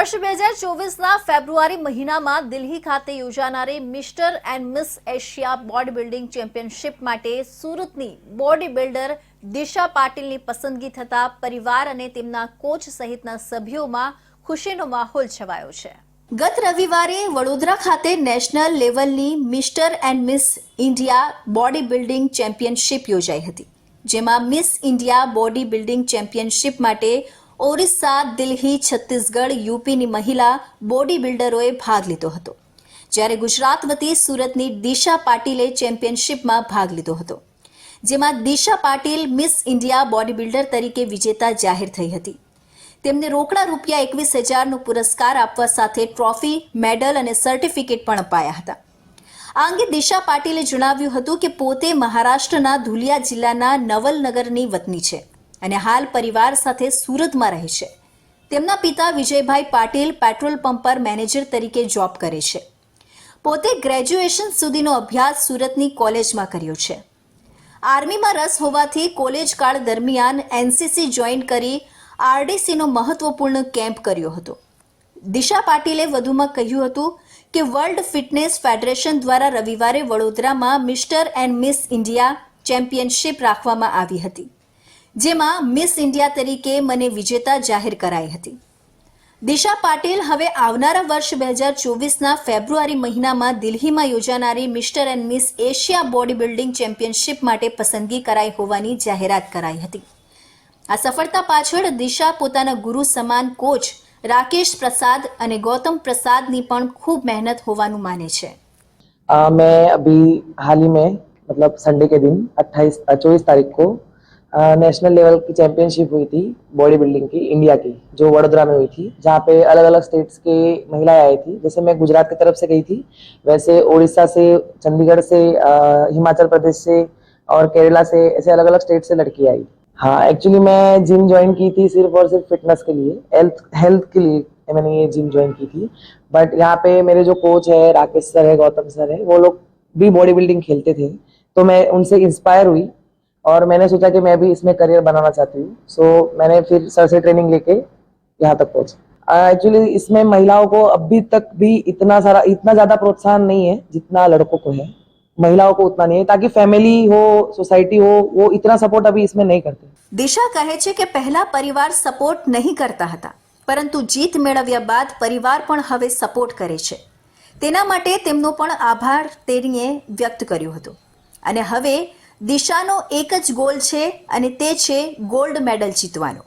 વર્ષ 2024ના ફેબ્રુઆરી મહિનામાં દિલ્હી ખાતે યોજાનારી mister and miss Asia body building championship માટે સુરતની બોડી બિલ્ડર દિશા પાટીલની પસંદગી થતા પરિવાર અને તેમના કોચ સહિતના સભ્યોમાં ખુશીનો માહોલ છવાયો છે। ગત રવિવારે વડોદરા ખાતે નેશનલ લેવલની mister and miss India body building championship યોજાઈ હતી, જેમાં miss India body building championship માટે ઓરિસ્સા, દિલ્હી, છત્તીસગઢ, યુપીની મહિલા બોડી બિલ્ડરોએ ભાગ લીધો હતો, જ્યારે ગુજરાત વતી સુરતની દિશા પાટીલે ચેમ્પિયનશિપમાં ભાગ લીધો હતો, જેમાં Disha Patil miss India body builder તરીકે વિજેતા જાહેર થઈ હતી। તેમને રોકડા રૂપિયા 21,000નો પુરસ્કાર આપવા સાથે ટ્રોફી, મેડલ અને સર્ટિફિકેટ પણ અપાયા હતા। આ અંગે દિશા પાટીલે જણાવ્યું હતું કે પોતે મહારાષ્ટ્રના ધુલિયા જિલ્લાના નવલનગરની વતની છે અને હાલ પરિવાર સાથે સુરતમાં રહે છે। તેમના પિતા વિજયભાઈ પાટીલ પેટ્રોલ પંપ પર મેનેજર તરીકે જોબ કરે છે। પોતે ગ્રેજ્યુએશન સુધીનો અભ્યાસ સુરતની કોલેજમાં કર્યો છે। આર્મીમાં રસ હોવાથી કોલેજ કાળ દરમિયાન એનસીસી જોઈન કરી આરડીસીનો મહત્વપૂર્ણ કેમ્પ કર્યો હતો। દિશા પાટીલે વધુમાં કહ્યું હતું કે વર્લ્ડ ફિટનેસ ફેડરેશન દ્વારા રવિવારે વડોદરામાં mister and miss India championship રાખવામાં આવી હતી, જેમાં મિસ ઇન્ડિયા તરીકે મને વિજેતા જાહેર કરાઈ હતી। દિશા પાટીલ હવે આવનારા વર્ષ 2024ના ફેબ્રુઆરી મહિનામાં દિલ્હીમાં યોજાનારી mister and miss Asia body building championship માટે પસંદગી કરાઈ હોવાની જાહેરાત કરાઈ હતી। આ સફળતા પાછળ દિશા પોતાના ગુરુ સમાન કોચ રાકેશ પ્રસાદ અને ગૌતમ પ્રસાદની પણ ખૂબ મહેનત હોવાનું માને છે। मैं अभी हाल ही में मतलब संडे के दिन 24 तारीख को नेशनल लेवल की चैंपियनशिप हुई थी बॉडी बिल्डिंग की, इंडिया की, जो वडोदरा में हुई थी, जहाँ पे अलग अलग स्टेट्स की महिलाएं आई थी। जैसे मैं गुजरात की तरफ से गई थी, वैसे उड़ीसा से, चंडीगढ़ से, हिमाचल प्रदेश से और केरला से, ऐसे अलग अलग स्टेट से लड़की आई। हाँ, एक्चुअली मैं जिम ज्वाइन की थी सिर्फ और सिर्फ फिटनेस के लिए, हेल्थ के लिए मैंने ये जिम ज्वाइन की थी। बट यहाँ पे मेरे जो कोच है राकेश सर है, गौतम सर है, वो लोग भी बॉडी बिल्डिंग खेलते थे, तो मैं उनसे इंस्पायर हुई और मैंने सोचा कि मैं भी इसमें करियर बनाना चाहती हूँ। सो मैंने फिर सर से ट्रेनिंग लेके यहाँ तक पहुंचा। एक्चुअली इसमें महिलाओं को अभी तक भी इतना ज़्यादा प्रोत्साहन नहीं है जितना लड़कों को है। महिलाओं को उतना नहीं है, ताकि फैमिली हो, सोसाइटी हो, वो इतना सपोर्ट अभी इसमें नहीं करते। દિશા કહે છે કે પહેલા પરિવાર સપોર્ટ નહીં કરતા હતા, પરંતુ જીત મેળવ્યા બાદ પરિવાર પણ હવે સપોર્ટ કરે છે। તેના માટે તેમનો પણ આભાર તેણીએ વ્યક્ત કર્યો હતો અને હવે દિશાનો એક જ ગોલ છે અને તે છે ગોલ્ડ મેડલ જીતવાનો।